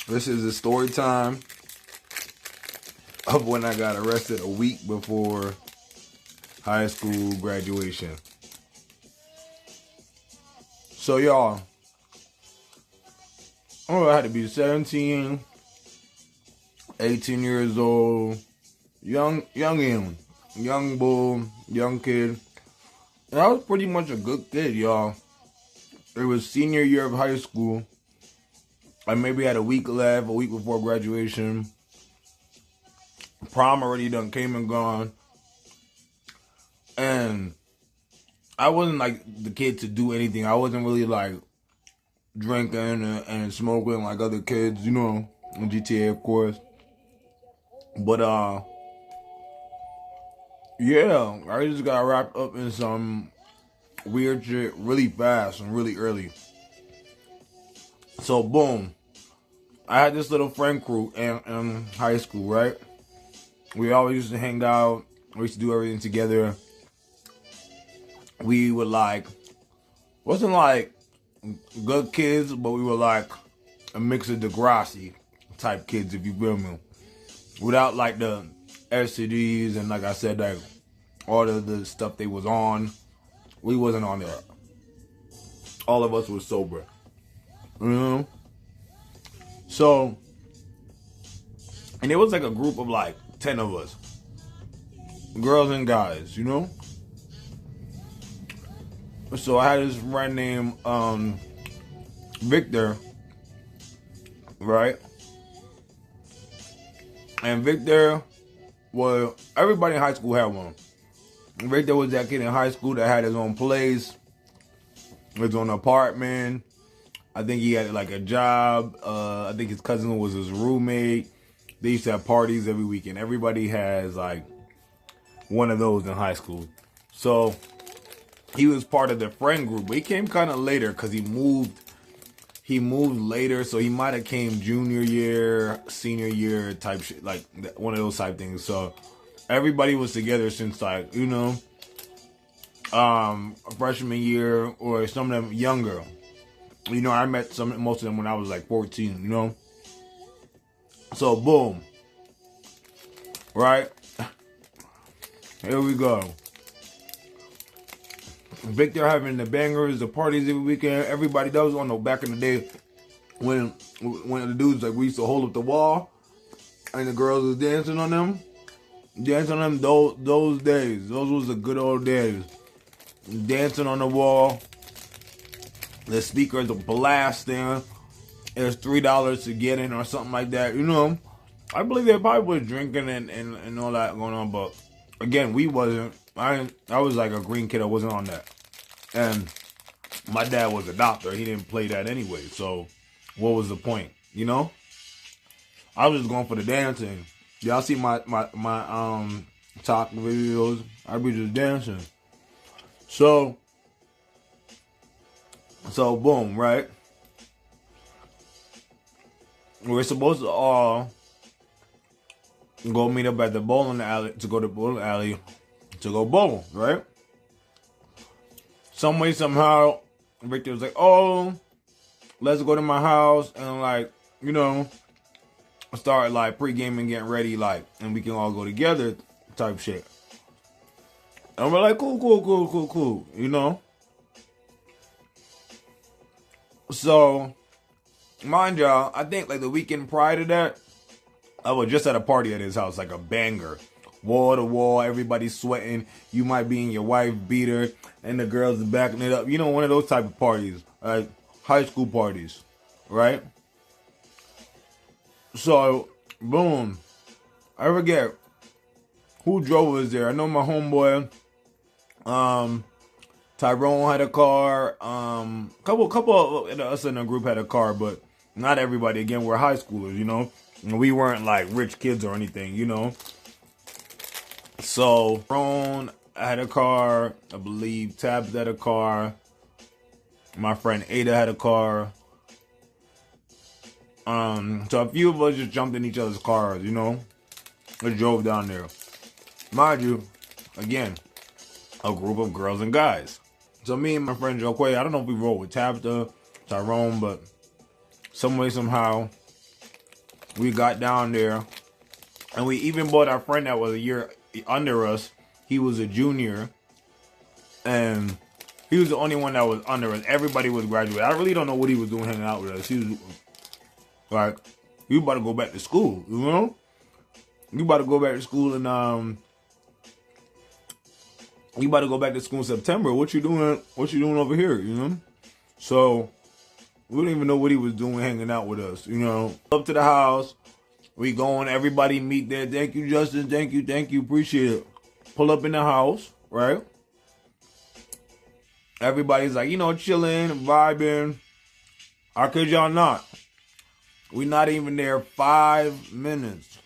This is a story time of when I got arrested a week before high school graduation. So y'all, I had to be 17, 18 years old, young bull, young kid. And I was pretty much a good kid, y'all. It was senior year of high school. I maybe had a week left, a week before graduation. Prom already done came and gone. And I wasn't like the kid to do anything. I wasn't really like drinking and smoking like other kids, you know, in GTA of course. But yeah, I just got wrapped up in some weird shit really fast and really early. So boom, I had this little friend crew in high school, right? We always used to hang out. We used to do everything together. We would wasn't like good kids, but we were like a mix of Degrassi type kids, if you feel me. Without like the STDs and like I said, like all of the stuff they was on, we wasn't on there. All of us was sober. You know? So, and it was like a group of like 10 of us. Girls and guys, you know? So I had this friend named Victor, right? And Victor everybody in high school had one. Victor was that kid in high school that had his own place, his own apartment. I think he had like a job. I think his cousin was his roommate. They used to have parties every weekend. Everybody has like one of those in high school. So he was part of the friend group, but he came kind of later because he moved later, so he might have came junior year, senior year type shit, like one of those type things. So everybody was together since like, you know, freshman year or some of them younger. You know, I met most of them when I was like 14, you know. So boom. Right? Here we go. Victor having the bangers, the parties every weekend. Everybody, that was on the back in the day when the dudes like we used to hold up the wall and the girls was dancing on them. Those days. Those was the good old days. Dancing on the wall. The speakers are blasting. It's $3 to get in or something like that. You know, I believe they probably was drinking and all that going on, but again, we wasn't. I was like a green kid. I wasn't on that. And my dad was a doctor. He didn't play that anyway. So what was the point? You know? I was just going for the dancing. Y'all see my talk videos. I be just dancing. So boom, right? We're supposed to all go meet up at the bowling alley to go bowl, right? Some way, somehow, Victor was like, oh, let's go to my house and like, you know, start like pre-gaming, getting ready, like, and we can all go together type shit. And we're like, cool, you know? So, mind y'all, I think like the weekend prior to that, I was just at a party at his house, like a banger. Wall to wall, everybody sweating. You might be in your wife beater, and the girls are backing it up. You know, one of those type of parties, like high school parties, right? So, boom. I forget who drove us there. I know my homeboy, Tyrone had a car. Couple of us in the group had a car, but not everybody. Again, we're high schoolers, you know. And we weren't like rich kids or anything, you know. So, Ron had a car. I believe Tabs had a car. My friend Ada had a car. So a few of us just jumped in each other's cars, you know. We drove down there. Mind you, again, a group of girls and guys. So me and my friend Joe Quay, I don't know if we rode with Tabitha, Tyrone, but some way, somehow, We got down there, and we even bought our friend that was a year under us. He was a junior, and he was the only one that was under us. Everybody was graduated. I really don't know what he was doing hanging out with us. He was like, you about to go back to school, you know? You about to go back to school and you about to go back to school in September. What you doing? What you doing over here, you know? So we don't even know what he was doing hanging out with us, you know. Up to the house. We going, everybody meet there. Thank you, Justin. Thank you. Appreciate it. Pull up in the house, right? Everybody's like, you know, chilling, vibing. I kid y'all not. We not even there 5 minutes.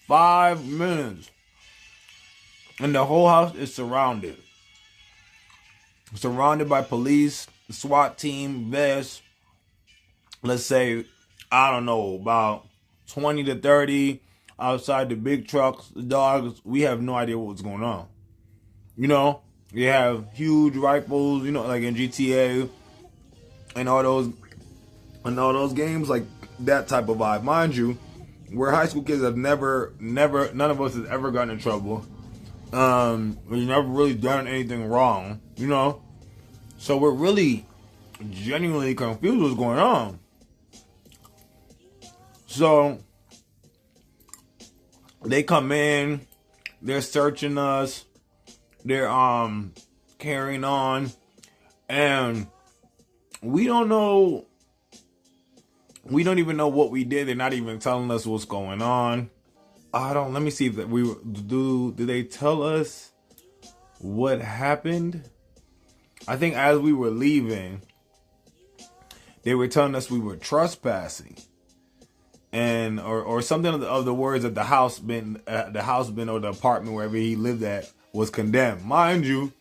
5 minutes. And the whole house is surrounded. Surrounded by police, SWAT team, vests. Let's say, I don't know, about 20 to 30 outside the big trucks, the dogs. We have no idea what's going on. You know, you have huge rifles, you know, like in GTA and all those games, like that type of vibe. Mind you, we're high school kids have never, none of us has ever gotten in trouble. We've never really done anything wrong, you know? So we're really genuinely confused what's going on. So they come in, they're searching us, they're carrying on, and we don't even know what we did. They're not even telling us what's going on. Let me see if that did they tell us what happened? I think as we were leaving, they were telling us we were trespassing, and or something of the words that the house bin or the apartment wherever he lived at was condemned. Mind you,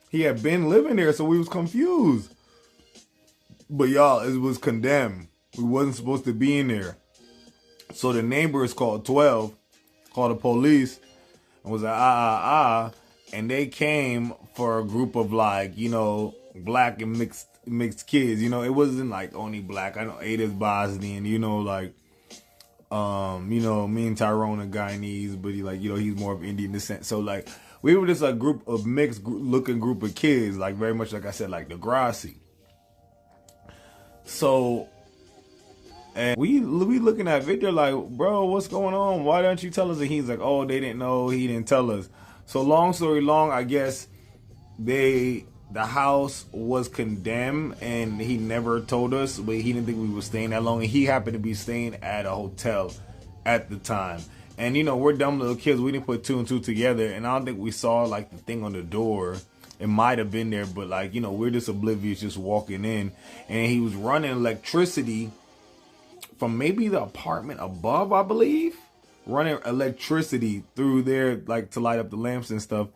he had been living there, so we was confused. But y'all, it was condemned. We wasn't supposed to be in there. So the neighbors called the police, and was like, and they came for a group of, like, you know, black and mixed kids. You know, it wasn't like only black. I know Ada's Bosnian, you know, like, you know, me and Tyrone are Guyanese, but he's more of Indian descent. So like, we were just a group of looking group of kids, like very much like I said, like Degrassi. So, and we looking at Victor like, bro, what's going on? Why don't you tell us? And he's like, oh, they didn't know. He didn't tell us. So long story long, I guess the house was condemned and he never told us, but he didn't think we were staying that long. And he happened to be staying at a hotel at the time. And, you know, we're dumb little kids. We didn't put two and two together. And I don't think we saw, like, the thing on the door. It might have been there, but, like, you know, we're just oblivious just walking in. And he was running electricity from maybe the apartment above, I believe. Running electricity through there, like, to light up the lamps and stuff.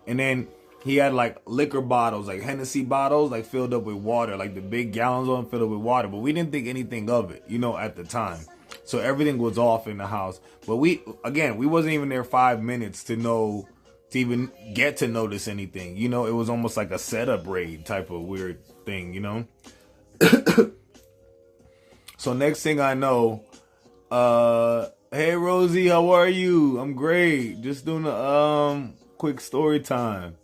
And then he had, like, liquor bottles, like Hennessy bottles, like, filled up with water. Like, the big gallons on filled up with water. But we didn't think anything of it, you know, at the time. So everything was off in the house. But we wasn't even there 5 minutes to even get to notice anything. You know, it was almost like a setup raid type of weird thing, you know? So next thing I know, hey Rosie, how are you? I'm great. Just doing a quick story time.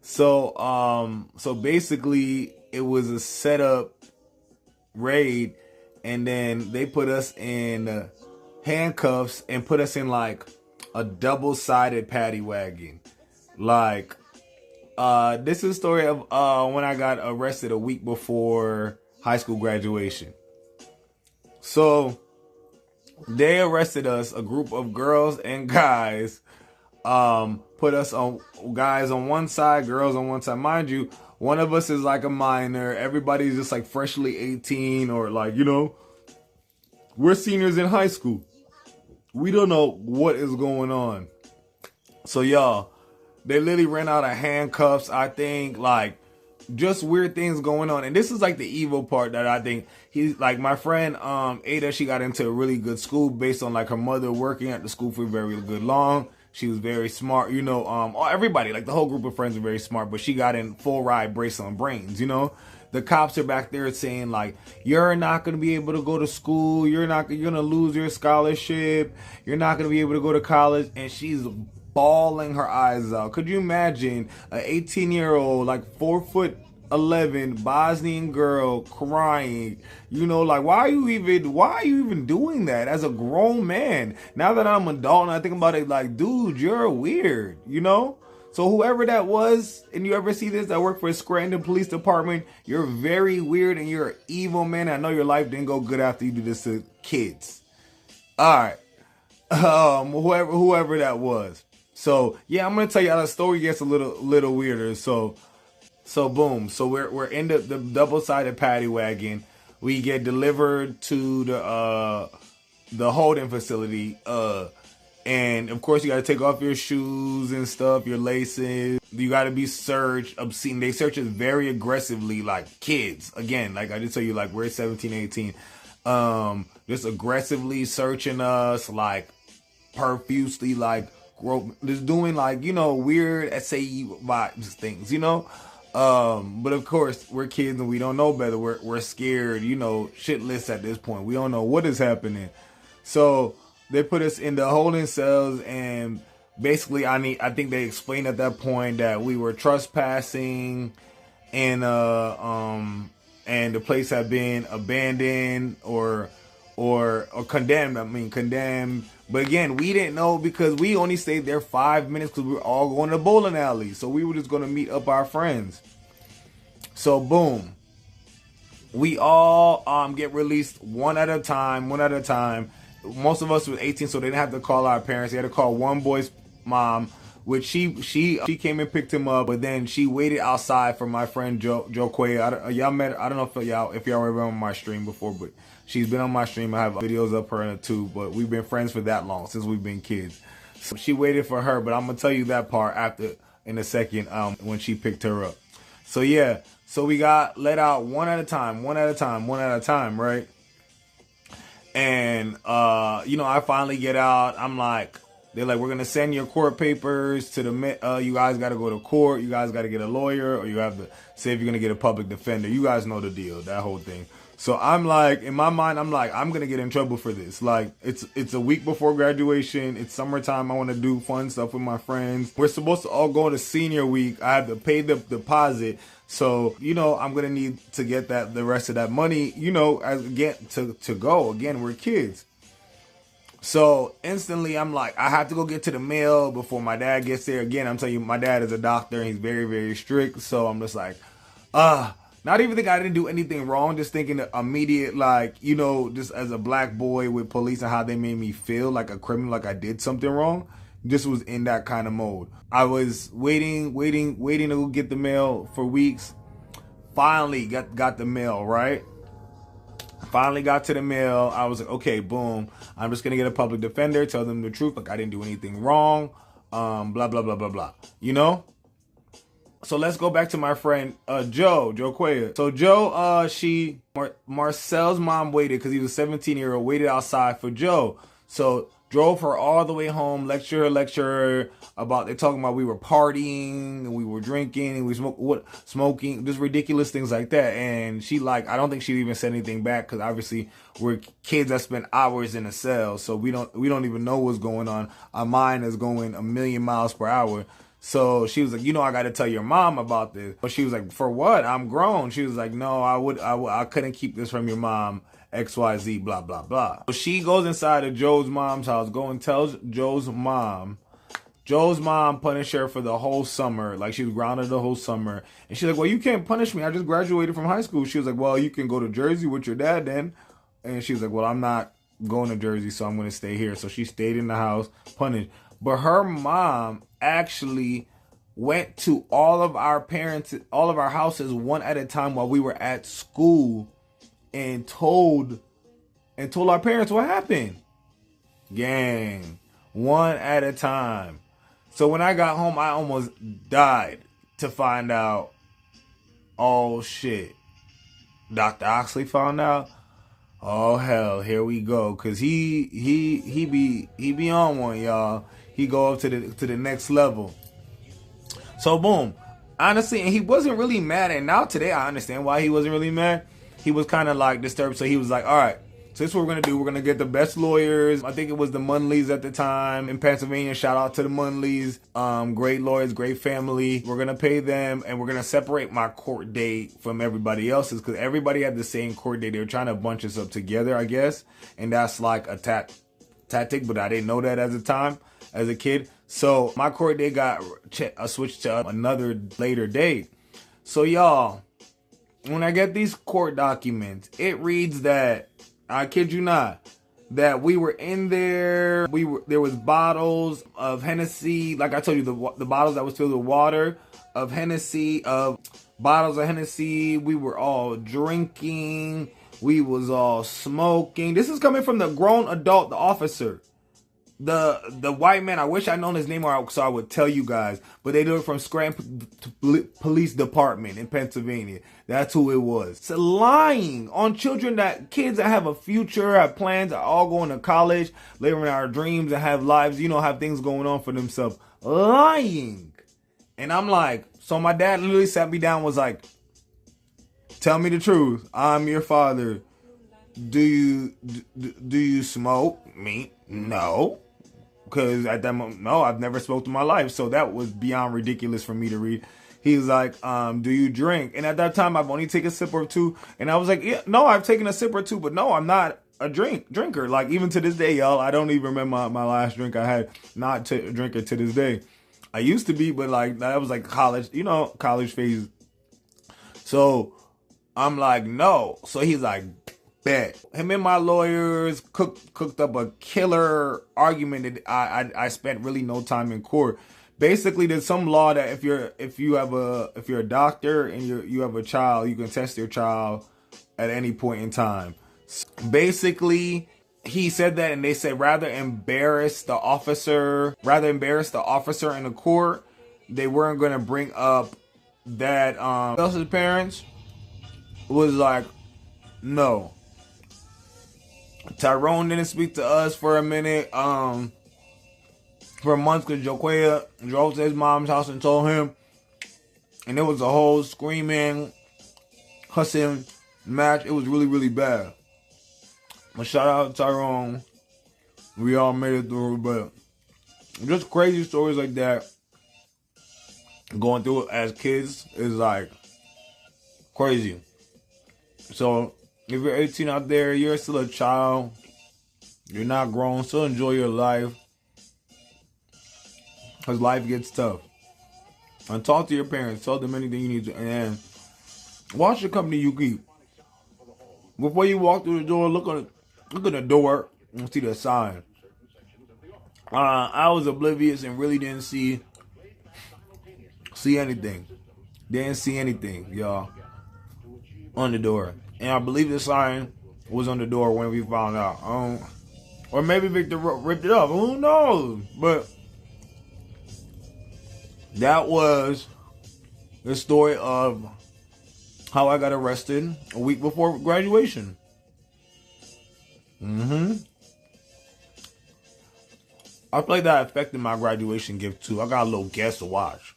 So basically it was a setup raid. And then they put us in handcuffs and put us in like a double-sided paddy wagon. Like, this is a story of when I got arrested a week before high school graduation. So they arrested us, a group of girls and guys, put us on, guys on one side, girls on one side. Mind you, one of us is like a minor. Everybody's just like freshly 18 or like, you know, we're seniors in high school. We don't know what is going on. So y'all, they literally ran out of handcuffs. I think like just weird things going on. And this is like the evil part that I think he's like my friend, Ada, she got into a really good school based on like her mother working at the school for very good long. She was very smart, you know, everybody, like the whole group of friends were very smart, but she got in full ride brace on brains, you know? the cops are back there saying like, you're not going to be able to go to school. You're going to lose your scholarship. You're not going to be able to go to college. And she's bawling her eyes out. Could you imagine an 18-year-old, like 4'11" Bosnian girl crying? You know, like, why are you even doing that as a grown man? Now that I'm an adult and I think about it, like, dude, you're weird, you know? So whoever that was, and you ever see this, that work for a Scranton Police Department, you're very weird and you're an evil man. I know your life didn't go good after you did this to kids. All right. Whoever that was. So yeah, I'm gonna tell you how the story gets a little weirder. So boom. So we're in the double-sided paddy wagon. We get delivered to the holding facility. And of course you gotta take off your shoes and stuff, your laces. You gotta be searched, obscene. They search us very aggressively, like kids. Again, like I just tell you, like we're 17, 18. Just aggressively searching us, like profusely, like just doing like, you know, weird SAE vibes things, you know. But of course we're kids and we don't know better. We're scared, you know, shitless at this point. We don't know what is happening. So they put us in the holding cells, and basically I think they explained at that point that we were trespassing, and the place had been abandoned or condemned. I mean condemned. But again, we didn't know because we only stayed there 5 minutes because we were all going to the bowling alley. So we were just going to meet up our friends. So boom, we all get released one at a time. Most of us were 18, so they didn't have to call our parents. They had to call one boy's mom, which she came and picked him up, but then she waited outside for my friend Joe Quay. Y'all met. I don't know if y'all were on my stream before, but she's been on my stream. I have videos of her in it too. But we've been friends for that long, since we've been kids. So she waited for her, but I'm gonna tell you that part after in a second when she picked her up. So yeah, so we got let out one at a time, right? And you know, I finally get out. I'm like, they're like, we're gonna send your court papers to the you guys got to go to court. You guys got to get a lawyer, or you have to say if you're gonna get a public defender. You guys know the deal, that whole thing. So I'm like, in my mind, I'm like, I'm gonna get in trouble for this. Like, it's a week before graduation. It's summertime. I want to do fun stuff with my friends. We're supposed to all go to senior week. I have to pay the deposit. So, you know, I'm going to need to get the rest of that money, you know, to go. Again, we're kids. So instantly I'm like, I have to go get to the mail before my dad gets there. Again, I'm telling you, my dad is a doctor and he's very, very strict. So I'm just like, not even think I didn't do anything wrong. Just thinking the immediate, like, you know, just as a black boy with police and how they made me feel like a criminal, like I did something wrong. Just was in that kind of mode. I was waiting to go get the mail for weeks. Finally got the mail, right? Finally got to the mail. I was like, okay, boom. I'm just going to get a public defender, tell them the truth. Like, I didn't do anything wrong. Blah, blah, blah, blah, blah. You know? So let's go back to my friend, Joe Quay. So Joe, Marcel's mom waited because he was a 17-year-old, waited outside for Joe. So drove her all the way home, lecture her about, they're talking about we were partying and we were drinking and we smoking, just ridiculous things like that. And she like, I don't think she even said anything back because obviously we're kids that spend hours in a cell. So we don't even know what's going on. Our mind is going a million miles per hour. So she was like, you know, I got to tell your mom about this. But she was like, for what? I'm grown. She was like, no, I couldn't keep this from your mom. XYZ, blah, blah, blah. So she goes inside of Joe's mom's house, go and tells Joe's mom. Joe's mom punished her for the whole summer. Like, she was grounded the whole summer. And she's like, well, you can't punish me. I just graduated from high school. She was like, well, you can go to Jersey with your dad then. And she was like, well, I'm not going to Jersey, so I'm going to stay here. So she stayed in the house, punished. But her mom actually went to all of our houses one at a time while we were at school and told our parents what happened. Gang. One at a time. So when I got home, I almost died to find out, oh shit, Dr. Oxley found out. Oh hell, here we go. Cause he be on one, y'all. He go up to the next level. So boom, honestly, and he wasn't really mad. And now today I understand why he wasn't really mad. He was kind of like disturbed. So he was like, all right, so this is what we're going to do. We're going to get the best lawyers. I think it was the Munleys at the time in Pennsylvania. Shout out to the Munleys. Great lawyers, great family. We're going to pay them, and we're going to separate my court date from everybody else's, because everybody had the same court date. They were trying to bunch us up together, I guess. And that's like a tactic, but I didn't know that at the time as a kid. So my court date got switched to another later date. So y'all, when I get these court documents, it reads that, I kid you not, that we were in there. There was bottles of Hennessy, like I told you, the bottles that was filled with water, of Hennessy, of bottles of Hennessy. We were all drinking. We was all smoking. This is coming from the grown adult, the officer. The white man, I wish I'd known his name so I would tell you guys. But they do it from Scranton Police Department in Pennsylvania. That's who it was. It's lying on children, kids that have a future, have plans, are all going to college, living our dreams and have lives, have things going on for themselves. Lying. And I'm like, so my dad literally sat me down and was like, tell me the truth. I'm your father. Do you smoke? Me? No. Because at that moment, no, I've never smoked in my life. So that was beyond ridiculous for me to read. He was like, do you drink? And at that time, I've only taken a sip or two. And I was like, yeah, no, I've taken a sip or two. But no, I'm not a drinker. Like, even to this day, y'all, I don't even remember my last drink I had. Not a drinker to this day. I used to be, but like, that was like college, college phase. So I'm like, no. So he's like, bet. Him and my lawyers cooked up a killer argument that I spent really no time in court. Basically, there's some law that if you're a doctor and you have a child, you can test your child at any point in time. Basically, he said that, and they said rather embarrass the officer in the court, they weren't going to bring up that else's parents was like, no. Tyrone didn't speak to us for a minute, for months, because Joquea drove to his mom's house and told him, and it was a whole screaming, cussing match. It was really, really bad. But shout out to Tyrone. We all made it through, but just crazy stories like that, going through it as kids, is like crazy. So if you're 18 out there, you're still a child, you're not grown, still enjoy your life, because life gets tough. And talk to your parents, tell them anything you need to, and watch the company you keep. Before you walk through the door, look at the door and see the sign. I was oblivious and really didn't see anything. Didn't see anything, y'all, on the door. And I believe the sign was on the door when we found out. Or maybe Victor ripped it up. Who knows? But that was the story of how I got arrested a week before graduation. I feel like that affected my graduation gift too. I got a little guest watch.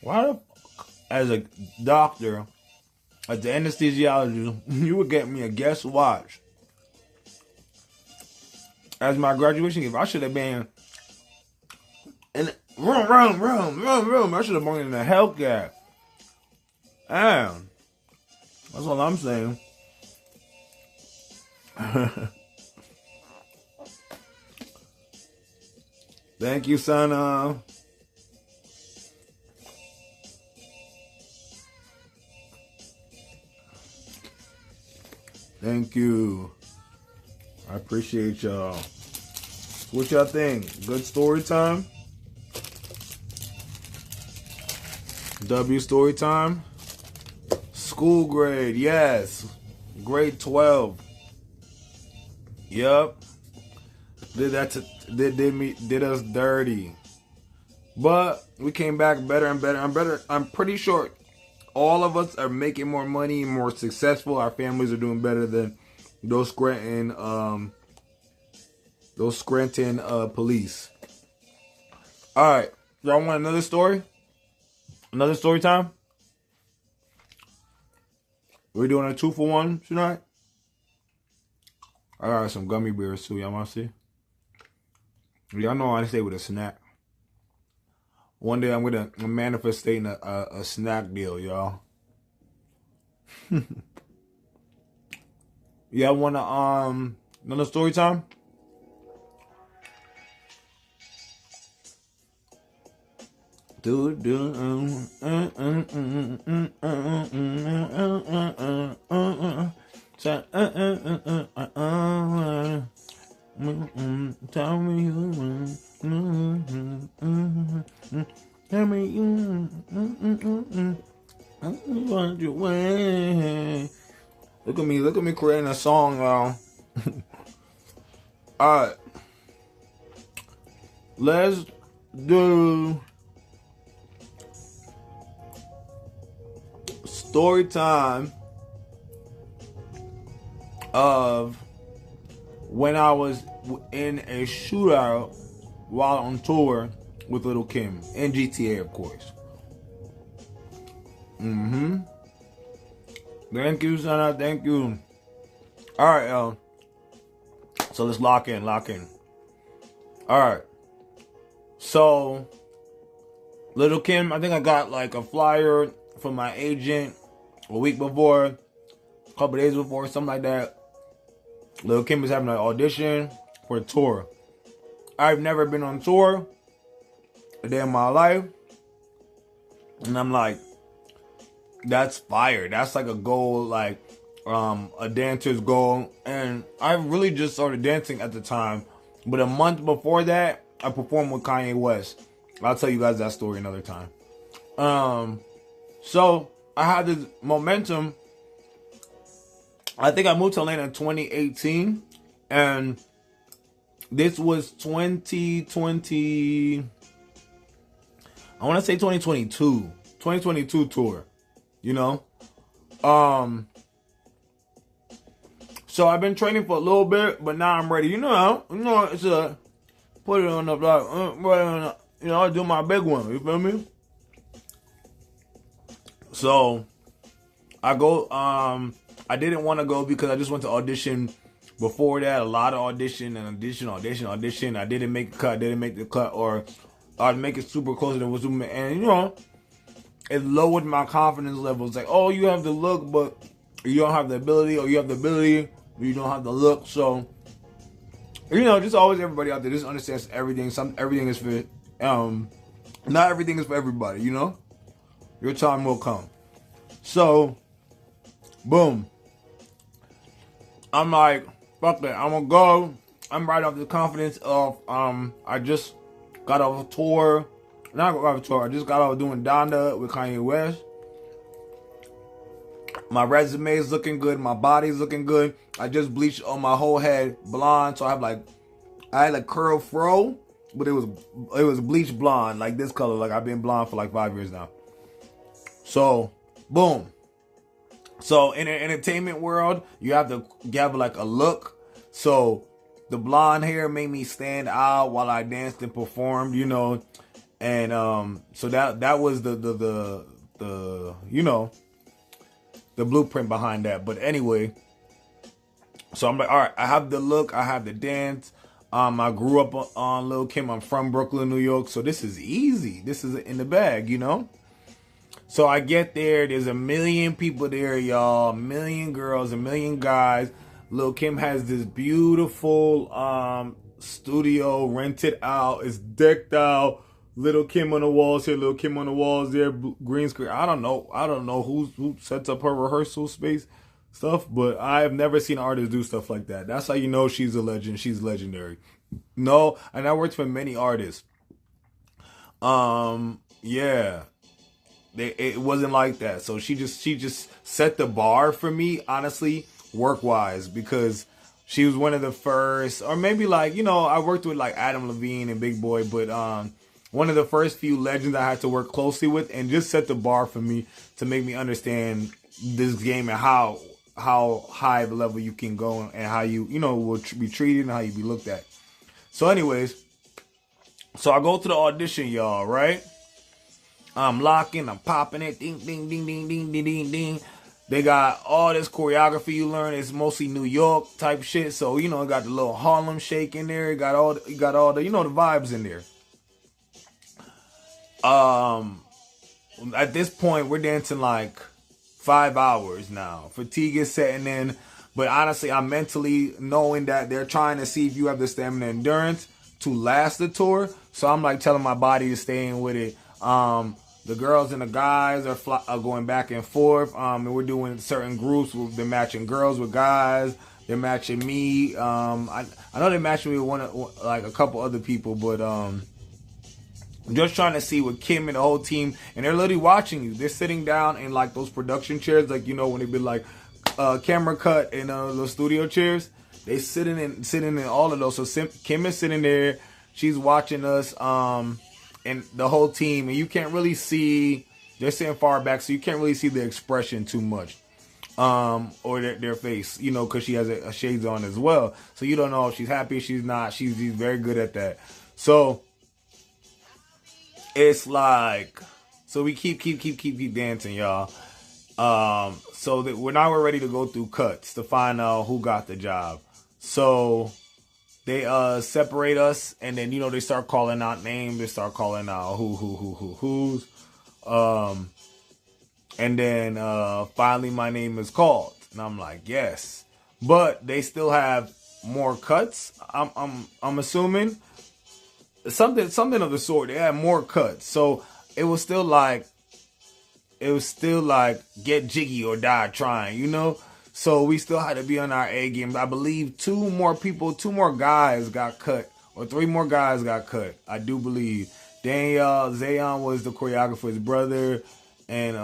Why, as a doctor, as the anesthesiologist, you would get me a guest watch as my graduation gift? I should have been in room. I should have been in a Hellcat. Damn. That's all I'm saying. Thank you, son. Thank you. I appreciate y'all. What y'all think? Good story time? W story time? School grade, yes. Grade 12. Yup. Did us dirty. But we came back better and better. I'm pretty sure all of us are making more money, more successful. Our families are doing better than those Scranton police. All right, y'all want another story? Another story time? We're doing a 2-for-1 tonight. I got some gummy bears too. Y'all want to see? Y'all know I stay with a snack. One day I'm gonna manifesting a snack deal, y'all. Y'all wanna another story time? Tell me you want your way. Look at me creating a song now. Alright. Let's do story time of when I was in a shootout while on tour with Little Kim in GTA, of course. Thank you, Sana. Thank you. All right, y'all. So let's lock in. All right. So, Little Kim, I think I got like a flyer from my agent a week before, a couple days before, something like that. Little Kim was having an audition for a tour. I've never been on tour a day in my life. And I'm like, that's fire. That's like a goal, like a dancer's goal. And I really just started dancing at the time. But a month before that, I performed with Kanye West. I'll tell you guys that story another time. So I had this momentum. I think I moved to Atlanta in 2018. And this was 2020. I want to say 2022. 2022 tour. You know? So I've been training for a little bit, but now I'm ready. You know, it's a put it on the block. You know, I do my big one. You feel me? So I go. I didn't want to go because I just went to audition. Before that, a lot of audition. I didn't make the cut, or I'd make it super close to the Zoom, and you know, it lowered my confidence levels. Like, oh, you have the look, but you don't have the ability, or you have the ability, but you don't have the look. So, you know, just always everybody out there just understands everything. Everything is for, not everything is for everybody. You know, your time will come. So, boom. I'm like, fuck that. I'm gonna go. I'm right off the confidence of I just got off a tour. Not got off a tour. I just got off doing Donda with Kanye West. My resume is looking good. My body's looking good. I just bleached on my whole head blonde, so I had like curl fro, but it was bleached blonde, like this color. Like I've been blonde for like 5 years now. So, boom. So in the entertainment world, you have to have like a look. So the blonde hair made me stand out while I danced and performed, you know. And so that was the you know, the blueprint behind that. But anyway, so I'm like, all right, I have the look, I have the dance. I grew up on Lil' Kim. I'm from Brooklyn, New York, so this is easy. This is in the bag, you know. So I get there. There's 1 million people there, y'all. 1 million girls, 1 million guys. Lil' Kim has this beautiful studio rented out. It's decked out. Little Kim on the walls here, Little Kim on the walls there, green screen. I don't know who sets up her rehearsal space stuff, but I've never seen an artist do stuff like that. That's how you know she's a legend. She's legendary. No, and I worked for many artists. Yeah. It wasn't like that. So she just set the bar for me, honestly, work-wise, because she was one of the first, or maybe like, you know, I worked with like Adam Levine and Big Boy, but one of the first few legends I had to work closely with, and just set the bar for me to make me understand this game and how high the level you can go and how you know, will be treated and how you be looked at. So anyways, so I go to the audition, y'all, right? I'm locking, I'm popping it, ding, ding, ding, ding, ding, ding, ding, ding. They got all this choreography you learn. It's mostly New York type shit. So, you know, it got the little Harlem shake in there. It got all the, you know, the vibes in there. At this point, we're dancing like 5 hours now. Fatigue is setting in. But honestly, I'm mentally knowing that they're trying to see if you have the stamina and endurance to last the tour. So I'm like telling my body to stay in with it. The girls and the guys are going back and forth. And we're doing certain groups. They're matching girls with guys. They're matching me. I know they're matching me with like a couple other people, but I'm just trying to see with Kim and the whole team, and they're literally watching you. They're sitting down in like those production chairs, like, you know, when they be like camera cut in those studio chairs. They sitting in all of those. So Kim is sitting there. She's watching us. And the whole team, and you can't really see, they're sitting far back, so you can't really see the expression too much, or their face, you know, because she has a shades on as well, so you don't know if she's happy, if she's not. She's very good at that. So it's like, so we keep dancing, y'all. So that we're ready to go through cuts to find out who got the job. So they separate us, and then, you know, they start calling out names. They start calling out who's. And then finally my name is called, and I'm like, yes. But they still have more cuts. I'm assuming something of the sort. They had more cuts, so it was still like get jiggy or die trying, you know. So we still had to be on our A game. I believe 2 more guys got cut, or 3 more guys got cut. I do believe. Daniel Zayon was the choreographer's brother, and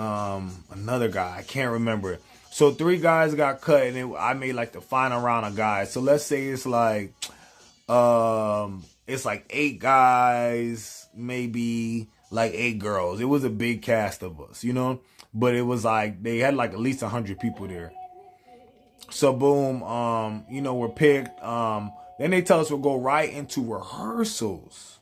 another guy, I can't remember. So 3 guys got cut, and I made like the final round of guys. So let's say it's like 8 guys, maybe like 8 girls. It was a big cast of us, you know. But it was like they had like at least 100 people there. So boom, you know, we're picked. Then they tell us we'll go right into rehearsals.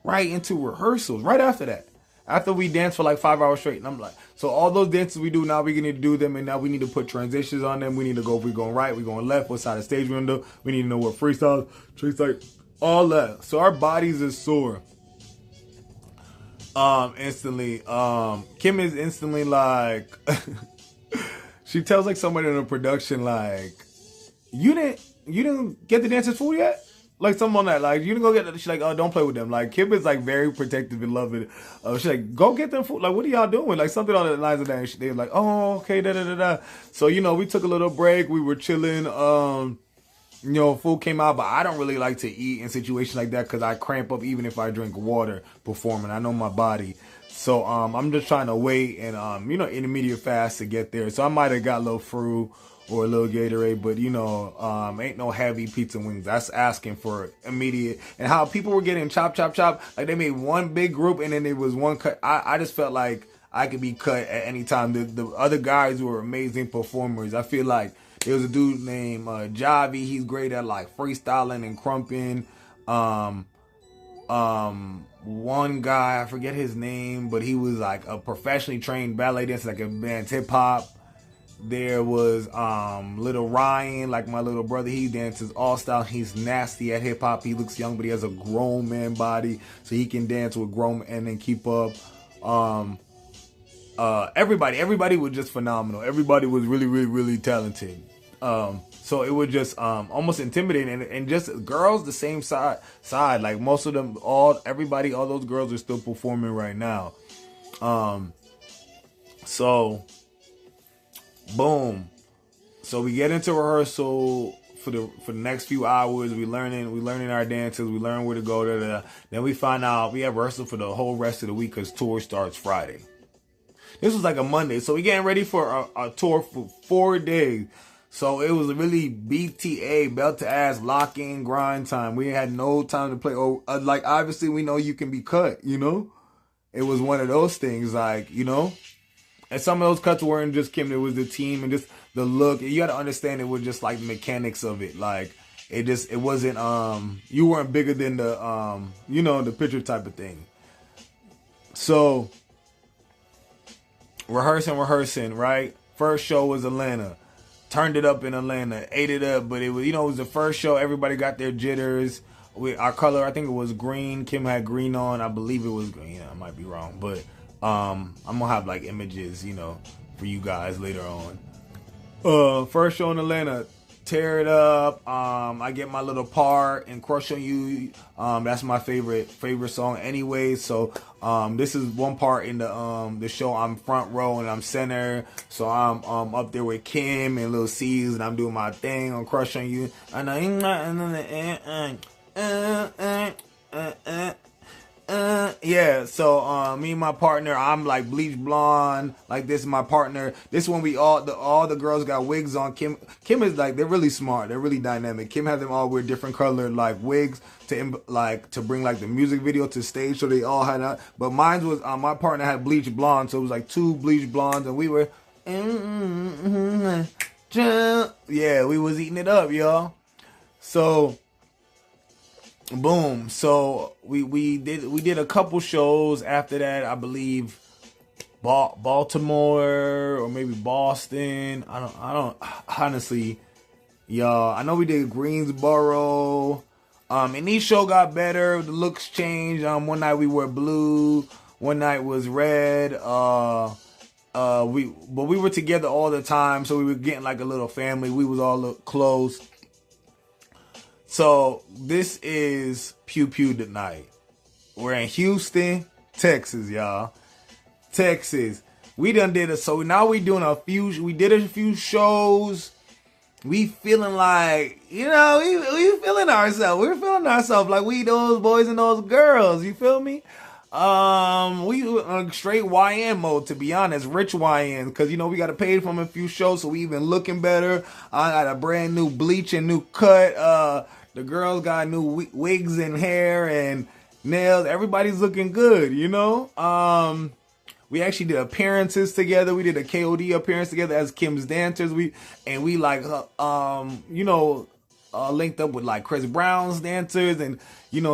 Right after that. After we dance for like 5 hours straight. And I'm like, so all those dances we do now, we need to do them. And now we need to put transitions on them. We need to go, if we're going right, we're going left, what side of the stage window. We need to know what freestyle, tricks, like all that. So our bodies are sore. Instantly. Kim is instantly like... She tells like somebody in the production, like, you didn't get the dancers food yet? Like something on that, like, you didn't go get. She's like, oh, don't play with them. Like, Kim is like very protective and loving. She's like, go get them food. Like, what are y'all doing? Like something on the lines of that. And they were like, oh, okay, da. So, you know, we took a little break. We were chilling. You know, food came out, but I don't really like to eat in situations like that because I cramp up even if I drink water performing. I know my body. So I'm just trying to wait and, you know, intermediate fast to get there. So I might have got a little fruit or a little Gatorade, but, you know, ain't no heavy pizza wings. That's asking for immediate. And how people were getting chop. Like they made one big group and then there was one cut. I just felt like I could be cut at any time. The other guys were amazing performers. I feel like there was a dude named Javi. He's great at like freestyling and crumping. One guy, I forget his name, but he was like a professionally trained ballet dancer, like advanced hip hop. There was little Ryan, like my little brother. He dances all style. He's nasty at hip hop. He looks young, but he has a grown man body, so he can dance with grown men and keep up. Everybody was just phenomenal. Everybody was really talented. So it was just almost intimidating, and just girls the same side. Like most of them, all those girls are still performing right now. So boom. So we get into rehearsal for the next few hours. We learning our dances. We learn where to go. Then we find out we have rehearsal for the whole rest of the week because tour starts Friday. This was like a Monday, so we getting ready for a tour for 4 days. So it was really BTA, belt to ass, lock in, grind time. We had no time to play. Like, obviously, we know you can be cut, you know? It was one of those things, like, you know? And some of those cuts weren't just Kim. It was the team and just the look. You got to understand it was just, like, mechanics of it. Like, it wasn't, you weren't bigger than the, you know, the picture type of thing. So, rehearsing, right? First show was Atlanta. Turned it up in Atlanta, ate it up, but it was, it was the first show. Everybody got their jitters. Our color, I think it was green. Kim had green on. I believe it was green. I might be wrong, but I'm gonna have like images, for you guys later on. First show in Atlanta, tear it up. I get my little part and Crush on You. That's my favorite song anyway. So this is one part in the show. I'm front row and I'm center. So I'm up there with Kim and Lil C's and I'm doing my thing on Crush on You. Yeah, so me and my partner, I'm like bleach blonde, like this is my partner. This one we all the girls got wigs on. Kim is like, they're really smart, they're really dynamic. Kim had them all wear different colored like wigs to bring like the music video to stage, so they all had but mine was my partner had bleach blonde, so it was like two bleach blondes and we were yeah, we was eating it up, y'all. So boom. So we did a couple shows after that. I believe Baltimore or maybe Boston. I don't honestly, y'all. I know we did Greensboro. And each show got better. The looks changed. One night we wore blue. One night was red. We were together all the time, so we were getting like a little family. We was all close. So this is Pew Pew tonight. We're in Houston, Texas, y'all. Texas. We done did so now we doing we did a few shows. We feeling like, we feeling ourselves. We're feeling ourselves like we those boys and those girls. You feel me? We on straight YN mode, to be honest, rich YN, because we got to pay from a few shows, so we even looking better. I got a brand new bleach and new cut. The girls got new wigs and hair and nails. Everybody's looking good, We actually did appearances together. We did a KOD appearance together as Kim's dancers. We linked up with like Chris Brown's dancers, and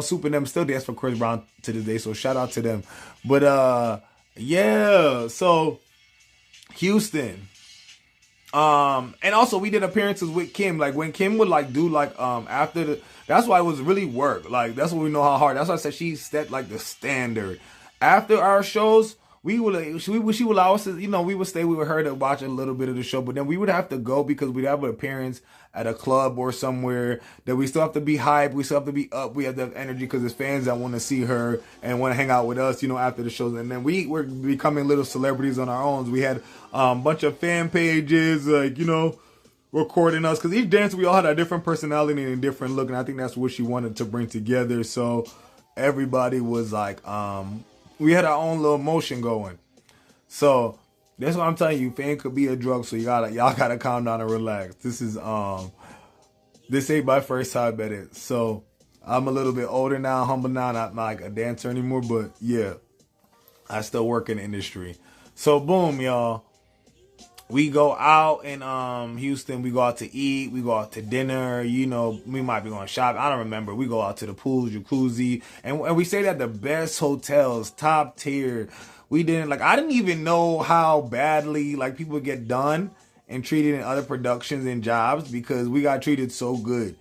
Soup and them still dance for Chris Brown to this day. So shout out to them. But yeah, so Houston. And also we did appearances with Kim. Like when Kim would like do like after that's why it was really work. Like that's what we know how hard. That's why I said she set like the standard. After our shows, she would allow us to, we would stay with her to watch a little bit of the show, but then we would have to go because we'd have an appearance at a club or somewhere that we still have to be hyped. We still have to be up. We have to have energy because there's fans that want to see her and want to hang out with us, after the shows. And then we were becoming little celebrities on our own. We had a bunch of fan pages, like, recording us, because each dancer, we all had a different personality and a different look. And I think that's what she wanted to bring together. So everybody was like, we had our own little motion going. So that's what I'm telling you. Fame could be a drug, so y'all gotta calm down and relax. This ain't my first time at it. So I'm a little bit older now, humble now, not like a dancer anymore, but yeah, I still work in the industry. So boom, y'all. We go out in Houston. We go out to eat. We go out to dinner. We might be going shopping. I don't remember. We go out to the pools, jacuzzi, and we stayed at the best hotels, top tier. I didn't even know how badly like people get done and treated in other productions and jobs, because we got treated so good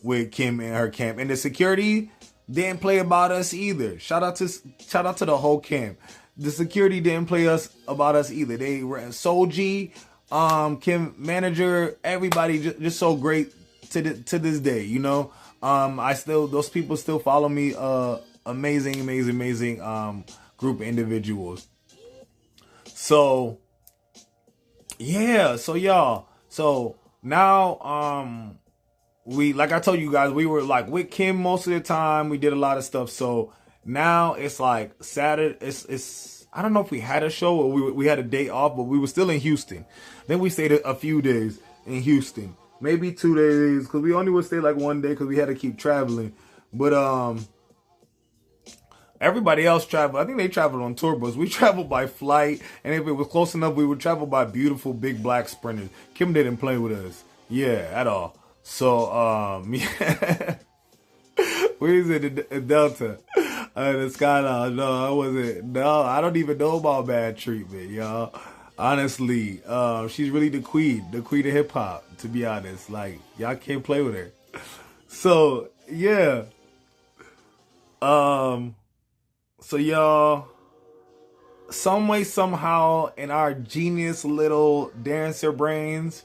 with Kim and her camp. And the security didn't play about us either. Shout out to the whole camp. The security didn't play about us either. They were Soji, Kim manager, everybody just so great to this day. Those people still follow me. Amazing group of individuals. So yeah, so y'all. So now we, like I told you guys, we were like with Kim most of the time. We did a lot of stuff. So now it's like Saturday. It's I don't know if we had a show or we had a day off, but we were still in Houston. Then we stayed a few days in Houston, maybe 2 days, because we only would stay like 1 day because we had to keep traveling. But everybody else traveled. I think they traveled on tour bus. We traveled by flight, and if it was close enough, we would travel by beautiful big black Sprinters. Kim didn't play with us, at all. So yeah. Where is it? The Delta. The Skyline. No, I wasn't. No, I don't even know about bad treatment, y'all. Honestly, she's really the queen of hip hop. To be honest, like y'all can't play with her. So yeah, um, so y'all, some way somehow in our genius little dancer brains,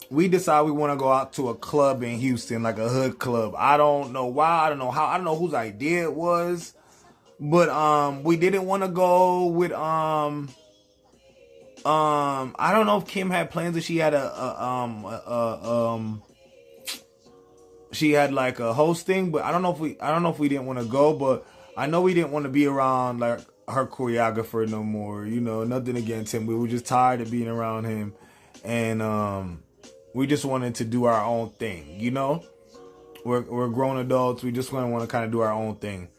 we decide we want to go out to a club in Houston, like a hood club. I don't know why. I don't know how. I don't know whose idea it was, but we didn't want to go with I don't know if Kim had plans, or she had she had like a hosting, but I don't know if we didn't want to go, but I know we didn't want to be around like her choreographer no more. You know, nothing against him. We were just tired of being around him, and we just wanted to do our own thing. You know, we're grown adults. We just want to kind of do our own thing.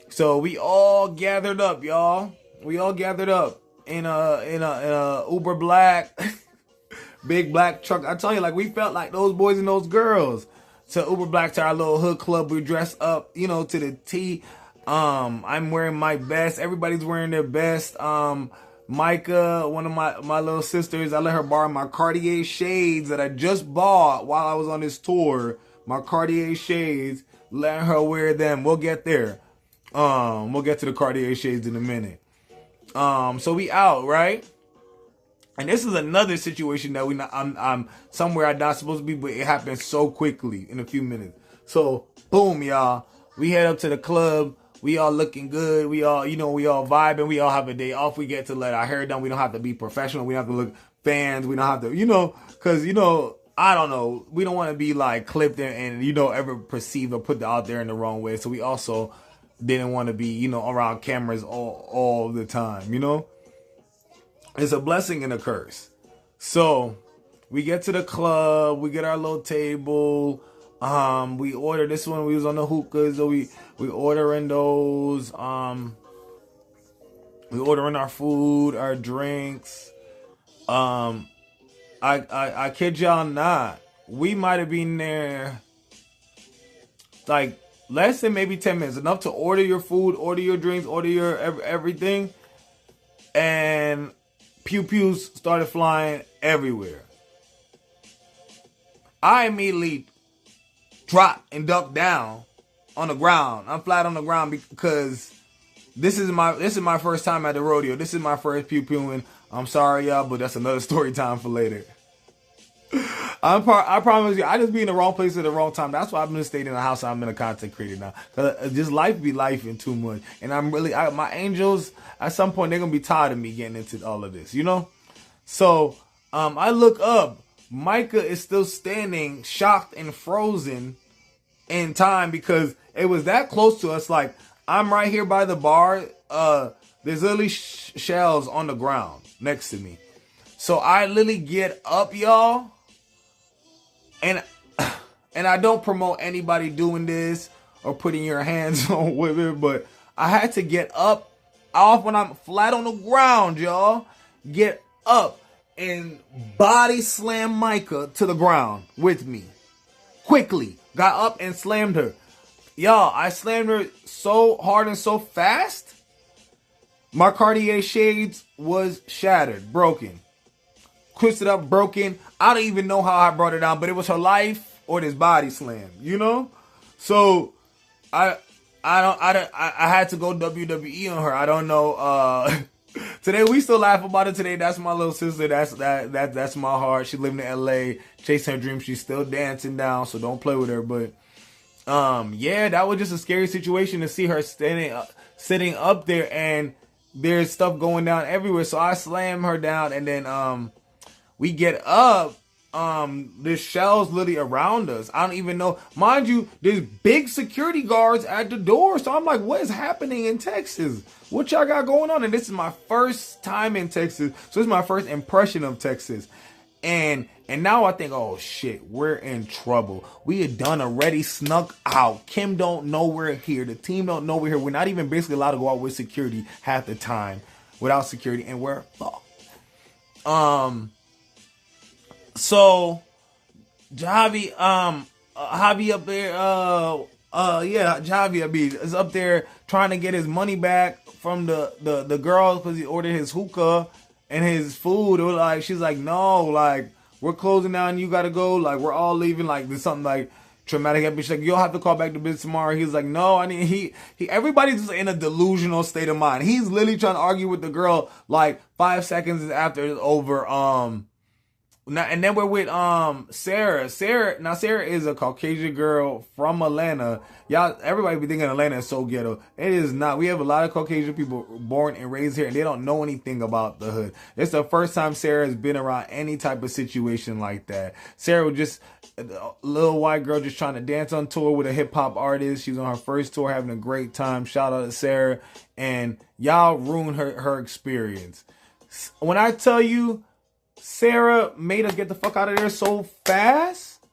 So we all gathered up, y'all. We all gathered up in a Uber black big black truck. I tell you, like we felt like those boys and those girls. So Uber black to our little hood club. We dressed up, you know, to the T. I'm wearing my best. Everybody's wearing their best. Micah, one of my little sisters, I let her borrow my Cartier shades that I just bought while I was on this tour. My Cartier shades. Let her wear them. We'll get there. We'll get to the Cartier shades in a minute. So we out, right? And this is another situation that I'm somewhere I'm not supposed to be, but it happened so quickly in a few minutes. So boom, y'all. We head up to the club. We all looking good. We all, you know, we all vibing. We all have a day off. We get to let our hair done. We don't have to be professional. We don't have to look fans. We don't have to, you know, cause you know, I don't know. We don't want to be like clipped and you know, ever perceived or put out there in the wrong way. So we also didn't want to be, you know, around cameras all the time, you know? It's a blessing and a curse. So we get to the club, we get our little table, we order this one, we was on the hookahs, so we ordering those, we ordering our food, our drinks. I kid y'all not, we might have been there like less than maybe 10 minutes, enough to order your food, order your drinks, order your everything, and pew-pews started flying everywhere. I immediately dropped and ducked down on the ground. I'm flat on the ground because this is my first time at the rodeo. This is my first pew-pewing. I'm sorry, y'all, but that's another story time for later. I promise you, I just be in the wrong place at the wrong time. That's why I've been staying in the house. I'm in a content creator now. Cause just life be lifing too much. And my angels, at some point, they're going to be tired of me getting into all of this, you know? So, I look up. Micah is still standing, shocked and frozen in time because it was that close to us. Like, I'm right here by the bar. There's literally shells on the ground next to me. So I literally get up, y'all. And I don't promote anybody doing this or putting your hands on with it, but I had to get up off when I'm flat on the ground, y'all. Get up and body slam Micah to the ground with me. Quickly. Got up and slammed her. Y'all, I slammed her so hard and so fast, my Cartier shades was shattered, broken. Twisted up, broken. I don't even know how I brought it down, but it was her life or this body slam, you know? So I had to go WWE on her. I don't know. Today we still laugh about it today. That's my little sister. That's my heart. She lived in LA, chasing her dreams. She's still dancing down, so don't play with her. But yeah, that was just a scary situation to see her sitting up there, and there's stuff going down everywhere. So I slam her down, and then we get up. There's shells literally around us. I don't even know. Mind you, there's big security guards at the door. So I'm like, what is happening in Texas? What y'all got going on? And this is my first time in Texas. So this is my first impression of Texas. And now I think, oh shit, we're in trouble. We had done already snuck out. Kim don't know we're here. The team don't know we're here. We're not even basically allowed to go out with security half the time without security. And we're fucked. So Javi up there, Javi is up there trying to get his money back from the girls because he ordered his hookah and his food. It was like, she's like, no, like, we're closing down, you gotta go, like, we're all leaving, like, there's something like traumatic happened. She's like, you'll have to call back to business tomorrow. He's like, no, I need, he everybody's just in a delusional state of mind. He's literally trying to argue with the girl like 5 seconds after it's over. Now, and then we're with Sarah. Sarah is a Caucasian girl from Atlanta. Y'all, everybody be thinking Atlanta is so ghetto. It is not. We have a lot of Caucasian people born and raised here, and they don't know anything about the hood. It's the first time Sarah has been around any type of situation like that. Sarah was just a little white girl just trying to dance on tour with a hip hop artist. She was on her first tour, having a great time. Shout out to Sarah. And y'all ruined her experience. When I tell you, Sarah made us get the fuck out of there so fast.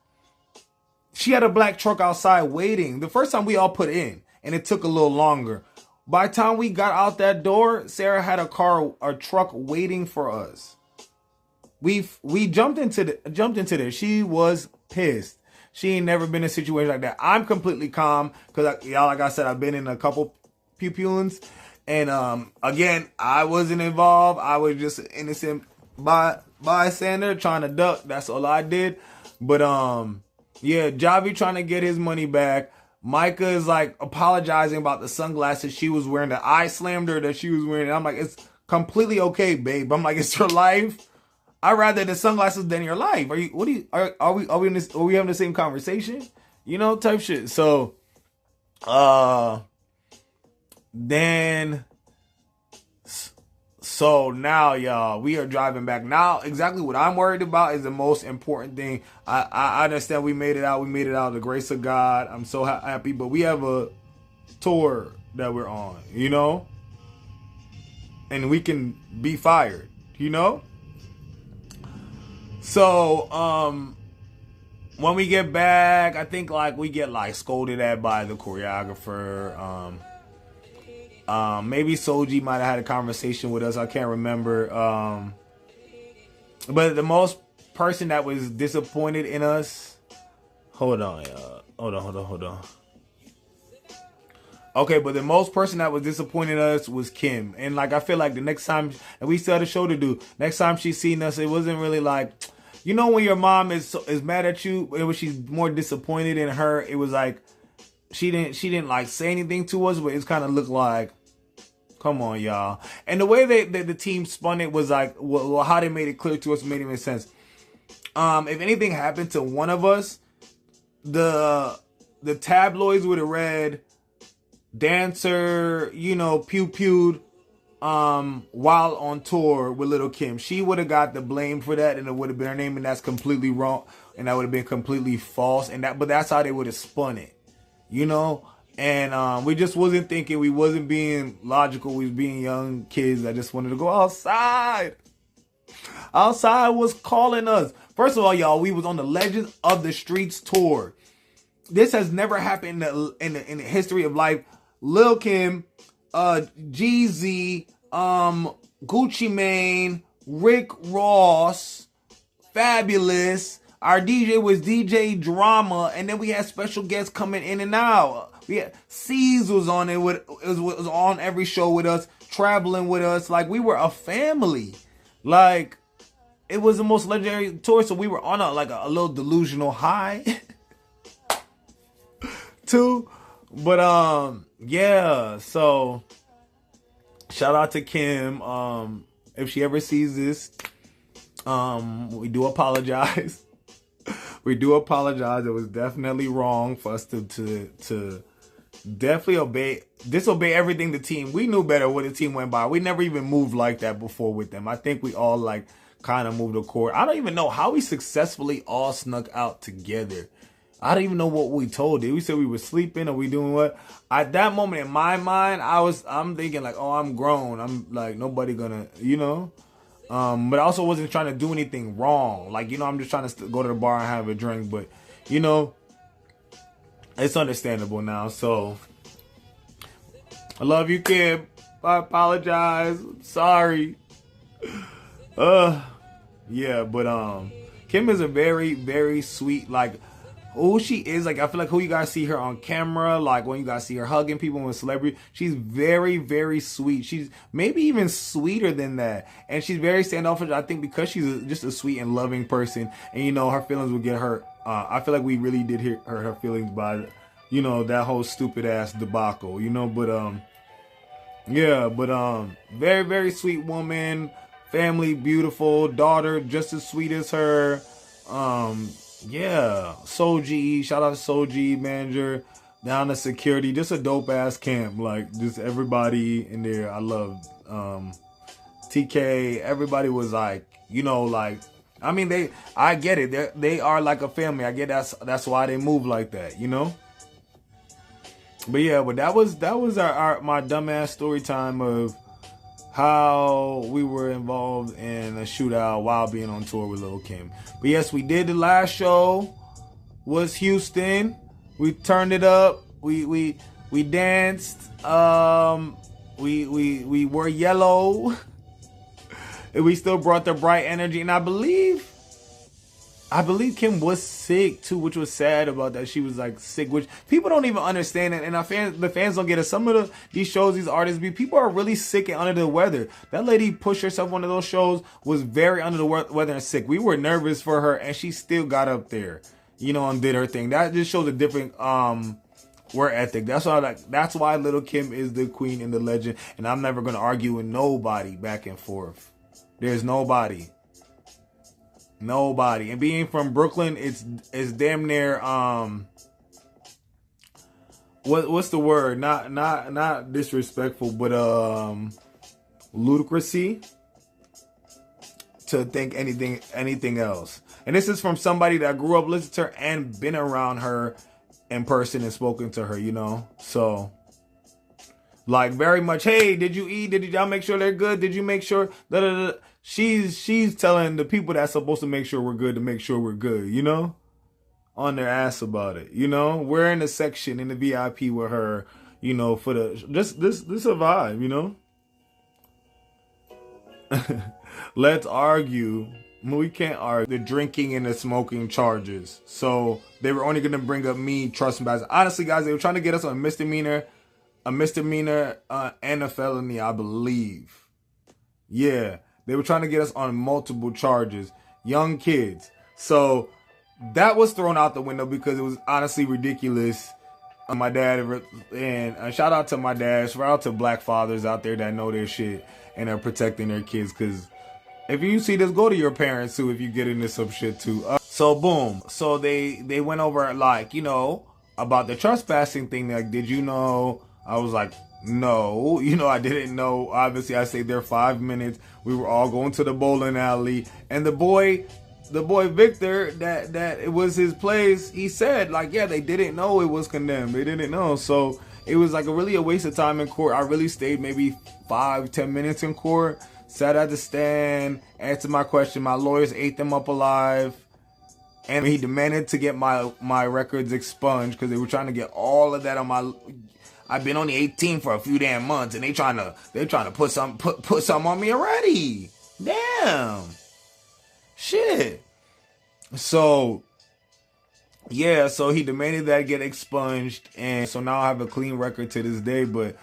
She had a black truck outside waiting. The first time we all put in, and it took a little longer. By the time we got out that door, Sarah had a truck waiting for us. We jumped into there. She was pissed. She ain't never been in a situation like that. I'm completely calm because y'all, like I said, I've been in a couple pew-pewings, and again, I wasn't involved. I was just innocent bystander trying to duck. That's all I did. But yeah, Javi trying to get his money back. Micah is like apologizing about the sunglasses she was wearing, that I slammed her that she was wearing. And I'm like, it's completely okay, babe. I'm like, it's your life. I'd rather the sunglasses than your life. Are we having the same conversation? You know, type shit. So So now, y'all, we are driving back. Now, exactly what I'm worried about is the most important thing. I understand we made it out. We made it out. The grace of God. I'm so happy. But we have a tour that we're on, you know? And we can be fired, you know? So, when we get back, I think, like, we get, like, scolded at by the choreographer. Maybe Soji might have had a conversation with us. I can't remember. But the most person that was disappointed in us. Hold on. Okay, but the most person that was disappointed in us was Kim. And like, I feel like the next time, and we still had a show to do. Next time she seen us, it wasn't really like, you know, when your mom is mad at you, it was, she's more disappointed in her. It was like, she didn't like say anything to us, but it's kind of looked like, come on, y'all. And the way the team spun it was like, well, how they made it clear to us made it make sense. If anything happened to one of us, the tabloids would have read dancer, you know, pew-pewed while on tour with Little Kim. She would have got the blame for that, and it would have been her name, and that's completely wrong, and that would have been completely false. But that's how they would have spun it, you know. And we just wasn't thinking. We wasn't being logical. We was being young kids that just wanted to go outside. Outside was calling us. First of all, y'all, we was on the Legends of the Streets tour. This has never happened in the history of life. Lil Kim, Jeezy, Gucci Mane, Rick Ross, Fabulous. Our DJ was DJ Drama, and then we had special guests coming in and out. We had C's was on it was on every show with us, traveling with us. Like, we were a family. Like, it was the most legendary tour, so we were on a little delusional high too. But yeah, so shout out to Kim. If she ever sees this, we do apologize. We do apologize. It was definitely wrong for us to definitely disobey everything the team. We knew better when the team went by. We never even moved like that before with them. I think we all like kind of moved the court. I don't even know how we successfully all snuck out together. I don't even know what we told. Did we say we were sleeping or we doing what? At that moment in my mind, I'm thinking like, oh, I'm grown. I'm like, nobody gonna, you know. But I also wasn't trying to do anything wrong. Like, you know, I'm just trying to go to the bar and have a drink. But, you know, it's understandable now. So, I love you, Kim. I apologize. I'm sorry. Yeah, but Kim is a very, very sweet, like, who she is. Like, I feel like who you guys see her on camera, like when you guys see her hugging people with celebrity, she's very, very sweet. She's maybe even sweeter than that. And she's very standoffish, I think, because she's just a sweet and loving person. And, you know, her feelings will get hurt. I feel like we really did hurt her feelings by, you know, that whole stupid ass debacle, you know. But, yeah, but, very, very sweet woman. Family, beautiful. Daughter, just as sweet as her. Yeah, Soji, shout out to Soji, manager, down to security, just a dope ass camp, like just everybody in there. I loved TK. Everybody was like, you know, like, I mean, I get it. They are like a family. I get that's why they move like that, you know. But yeah, but that was my dumbass story time of how we were involved in a shootout while being on tour with Lil' Kim. But yes, we did. The last show was Houston. We turned it up. We danced. We wore yellow. And we still brought the bright energy. And I believe Kim was sick too, which was sad about that. She was like sick, which people don't even understand it. And the fans don't get it. Some of these shows, these artists people are really sick and under the weather. That lady pushed herself one of those shows, was very under the weather and sick. We were nervous for her, and she still got up there, you know, and did her thing. That just shows a different work ethic. That's why Lil' Kim is the queen and the legend. And I'm never gonna argue with nobody back and forth. There's nobody. Nobody. And being from Brooklyn, it's damn near what's the word? Not disrespectful, but ludicrousy to think anything else. And this is from somebody that grew up listening to her and been around her in person and spoken to her, you know. So like very much, hey, did you eat? Did y'all make sure they're good? Did you make sure? Da, da, da. She's telling the people that's supposed to make sure we're good to make sure we're good, you know? On their ass about it, you know? We're in the section in the VIP with her, you know, for the this a vibe, you know? Let's argue. We can't argue the drinking and the smoking charges. So they were only gonna bring up me, trust me, guys. Honestly, guys, they were trying to get us on a misdemeanor and a felony, I believe. Yeah. They were trying to get us on multiple charges. Young kids. So that was thrown out the window because it was honestly ridiculous. My dad, and shout out to my dad. Shout out to black fathers out there that know their shit and are protecting their kids. Because if you see this, go to your parents too if you get into some shit too. So boom. So they went over like, you know, about the trespassing thing. Like, did you know? I was like, no, you know, I didn't know. Obviously, I stayed there 5 minutes. We were all going to the bowling alley, and the boy Victor, that it was his place. He said, like, yeah, they didn't know it was condemned. They didn't know, so it was like really a waste of time in court. I really stayed maybe 5-10 minutes in court. Sat at the stand, answered my question. My lawyers ate them up alive. And he demanded to get my records expunged because they were trying to get all of that on my. I've been only 18 for a few damn months, and they're trying to put some on me already. Damn, shit. So yeah, so he demanded that get expunged, and so now I have a clean record to this day. But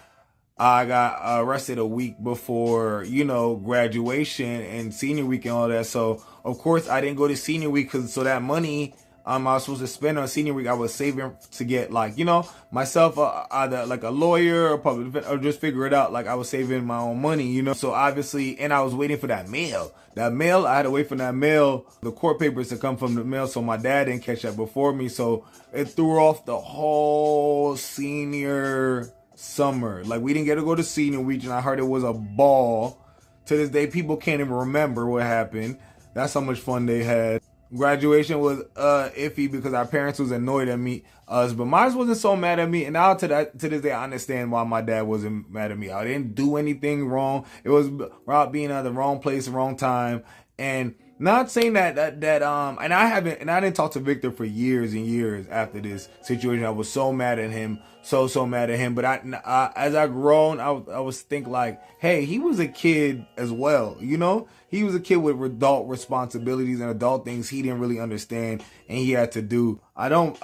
I got arrested a week before, you know, graduation and senior week and all that. So of course I didn't go to senior week because so that money I was supposed to spend on senior week, I was saving to get, like, you know, myself either like a lawyer or public defense, or just figure it out. Like, I was saving my own money, you know. So obviously, and I was waiting for that mail. I had to wait for that mail, the court papers to come from the mail. So my dad didn't catch that before me. So it threw off the whole senior summer. Like, we didn't get to go to senior week, and I heard it was a ball. To this day, people can't even remember what happened. That's how much fun they had. Graduation was iffy because our parents was annoyed at us, but mine wasn't so mad at me. And now to this day, I understand why my dad wasn't mad at me. I didn't do anything wrong. It was about being at the wrong place, wrong time, and Not saying and I didn't talk to Victor for years and years after this situation. I was so mad at him, so mad at him. But as I grown, I was think like, hey, he was a kid as well. You know, he was a kid with adult responsibilities and adult things he didn't really understand and he had to do. I don't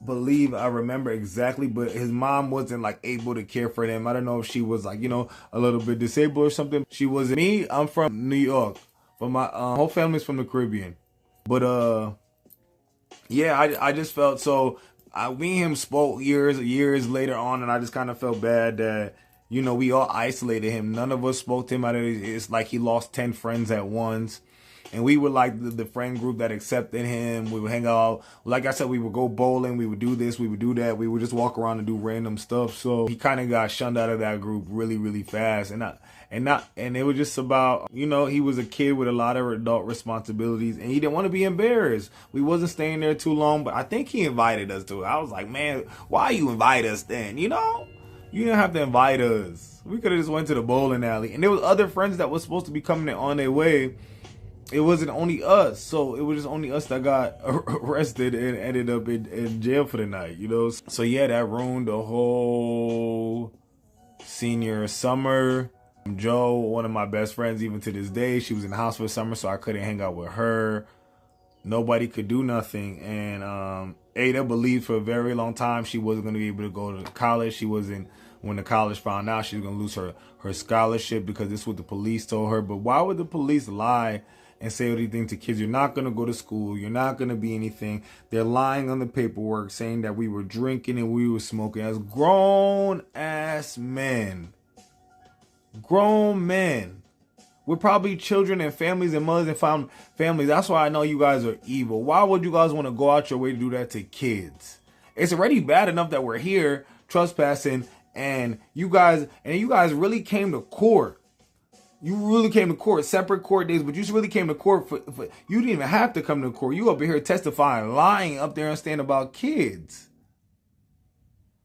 believe I remember exactly, but his mom wasn't like able to care for him. I don't know if she was like, you know, a little bit disabled or something. She wasn't. Me, I'm from New York. But my whole family's from the Caribbean. But yeah, I just felt so. Me and him spoke years later on, and I just kind of felt bad that, you know, we all isolated him. None of us spoke to him. It's like he lost 10 friends at once. And we were like the friend group that accepted him. We would hang out. Like I said, we would go bowling. We would do this. We would do that. We would just walk around and do random stuff. So he kind of got shunned out of that group really fast. And it was just about, you know, he was a kid with a lot of adult responsibilities and he didn't want to be embarrassed. We wasn't staying there too long, but I think he invited us to it. I was like, man, why you invite us then? You know, you didn't have to invite us. We could have just went to the bowling alley. And there was other friends that was supposed to be coming on their way. It wasn't only us. So it was just only us that got arrested and ended up in jail for the night, you know? So yeah, that ruined the whole senior summer. Joe, one of my best friends, even to this day, she was in the house for the summer, so I couldn't hang out with her. Nobody could do nothing. And Ada believed for a very long time she wasn't going to be able to go to college. She wasn't. When the college found out, she was going to lose her scholarship because this is what the police told her. But why would the police lie and say anything to kids? You're not going to go to school. You're not going to be anything. They're lying on the paperwork saying that we were drinking and we were smoking as grown-ass men. Grown men with probably children and families and mothers and families. That's why I know you guys are evil. Why would you guys want to go out your way to do that to kids? It's already bad enough that we're here trespassing and you guys really came to court. You really came to court, separate court days, but you really came to court for you didn't even have to come to court. You up here testifying, lying up there and saying about kids.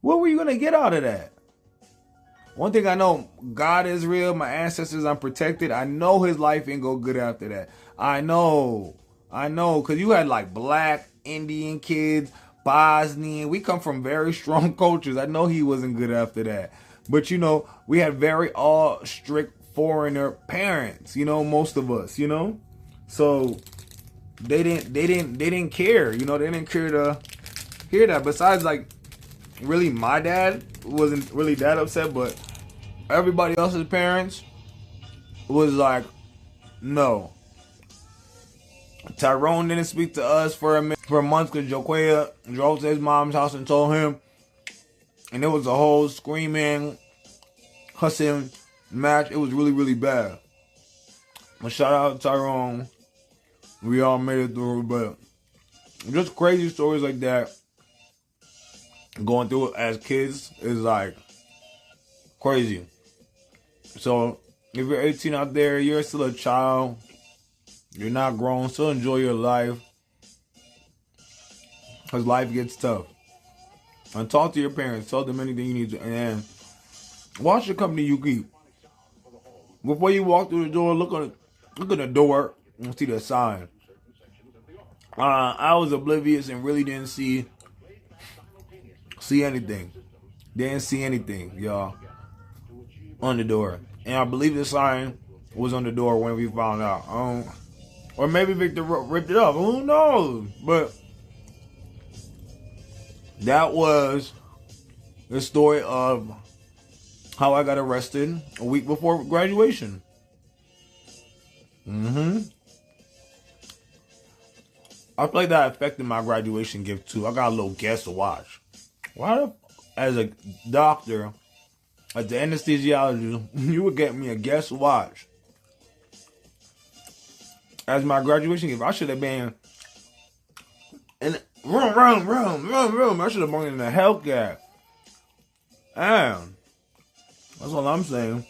What were you going to get out of that? One thing I know, God is real. My ancestors, I'm protected. I know his life ain't go good after that. I know. Because you had like black, Indian kids, Bosnian. We come from very strong cultures. I know he wasn't good after that. But, you know, we had very all strict foreigner parents, you know, most of us, you know. So they didn't care, you know, they didn't care to hear that. Besides, like, really, my dad wasn't really that upset, but everybody else's parents was like, no. Tyrone didn't speak to us for a month because Joquea drove to his mom's house and told him, and it was a whole screaming, cussing match. It was really bad. But shout out to Tyrone. We all made it through, but just crazy stories like that. Going through it as kids is like crazy. So if you're 18 out there, you're still a child. You're not grown. Still enjoy your life. Because life gets tough. And talk to your parents. Tell them anything you need to. And watch the company you keep. Before you walk through the door, look at the door and see the sign. I was oblivious and really didn't see anything. Didn't see anything, y'all, on the door. And I believe the sign was on the door when we found out. Or maybe Victor ripped it up. Who knows? But that was the story of how I got arrested a week before graduation. I feel like that affected my graduation gift too. I got a little guest watch. Why, as a doctor, as the anesthesiologist, you would get me a guest watch as my graduation gift? I should have been in room. I should have been in the Hellcat. Damn. That's all I'm saying.